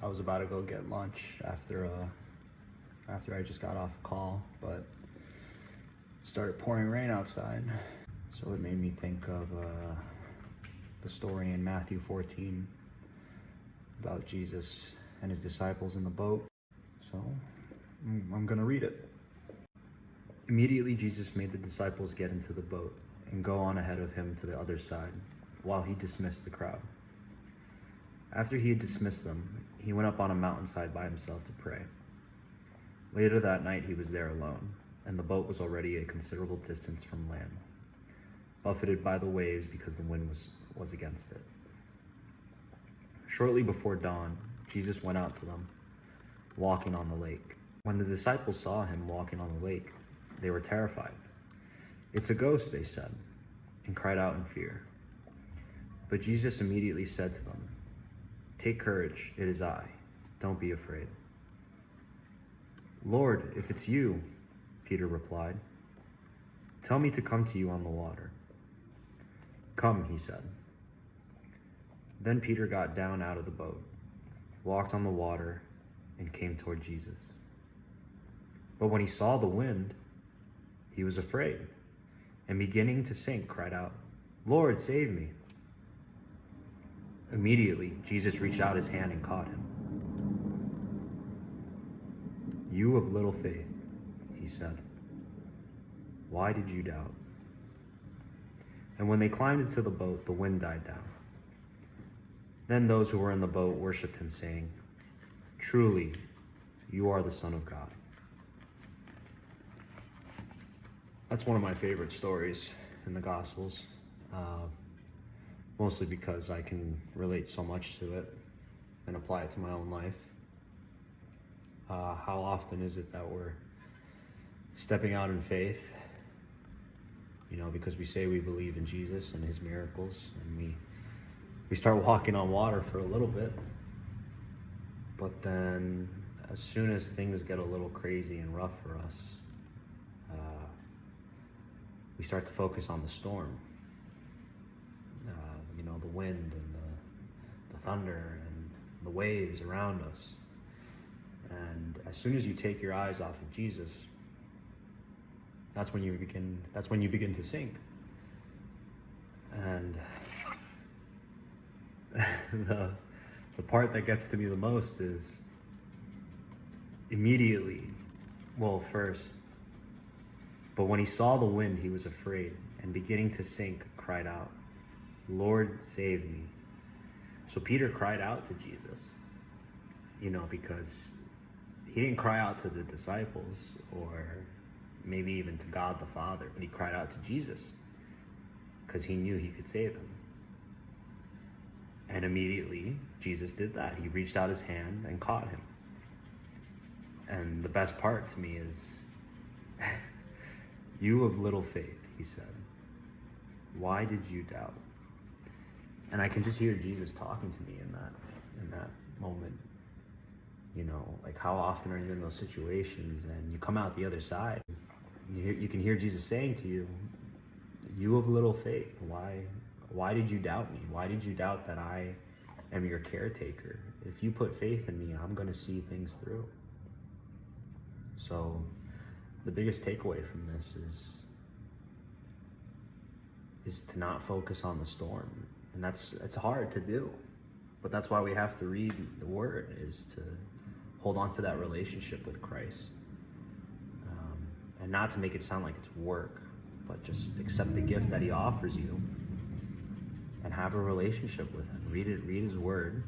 I was about to go get lunch after I just got off a call, but it started pouring rain outside. So it made me think of the story in Matthew 14 about Jesus and his disciples in the boat. So I'm gonna read it. Immediately Jesus made the disciples get into the boat and go on ahead of him to the other side, while he dismissed the crowd. After he had dismissed them, he went up on a mountainside by himself to pray. Later that night he was there alone, and the boat was already a considerable distance from land, buffeted by the waves because the wind was against it. Shortly before dawn, Jesus went out to them, walking on the lake. When the disciples saw him walking on the lake, they were terrified. "It's a ghost," they said, and cried out in fear. But Jesus immediately said to them, "Take courage, it is I. Don't be afraid." "Lord, if it's you," Peter replied, "tell me to come to you on the water." "Come," he said. Then Peter got down out of the boat, walked on the water, and came toward Jesus. But when he saw the wind, he was afraid, and beginning to sink, cried out, "Lord, save me." Immediately, Jesus reached out his hand and caught him. "You of little faith," he said, "why did you doubt?" And when they climbed into the boat, the wind died down. Then those who were in the boat worshipped him, saying, "Truly, you are the Son of God." That's one of my favorite stories in the Gospels, mostly because I can relate so much to it and apply it to my own life. How often is it that we're stepping out in faith, because we say we believe in Jesus and his miracles, and we start walking on water for a little bit, but then as soon as things get a little crazy and rough for us, we start to focus on the storm, the wind and the thunder and the waves around us. And as soon as you take your eyes off of Jesus, that's when you begin to sink. And the part that gets to me the most is immediately, first, but when he saw the wind, he was afraid, and beginning to sink, cried out, "Lord, save me." So Peter cried out to Jesus, because he didn't cry out to the disciples or maybe even to God the Father, but he cried out to Jesus because he knew he could save him. And immediately Jesus did that. He reached out his hand and caught him. And the best part to me is, "You of little faith," he said, "why did you doubt?" And I can just hear Jesus talking to me in that moment. Like, how often are you in those situations and you come out the other side? You can hear Jesus saying to you, "You of little faith, why did you doubt me? Why did you doubt that I am your caretaker? If you put faith in me, I'm going to see things through." So the biggest takeaway from this is to not focus on the storm. And it's hard to do, but that's why we have to read the word, is to hold on to that relationship with Christ, and not to make it sound like it's work, but just accept the gift that he offers you and have a relationship with him. Read his word,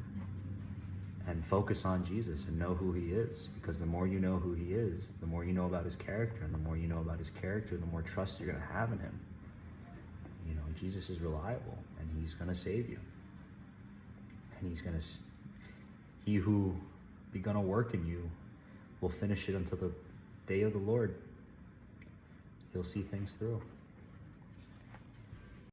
and focus on Jesus and know who he is, because the more you know who he is, the more you know about his character, and the more you know about his character, the more trust you're going to have in him. Jesus is reliable, and he's going to save you, and he who begun a work in you will finish it until the day of the Lord. He'll see things through.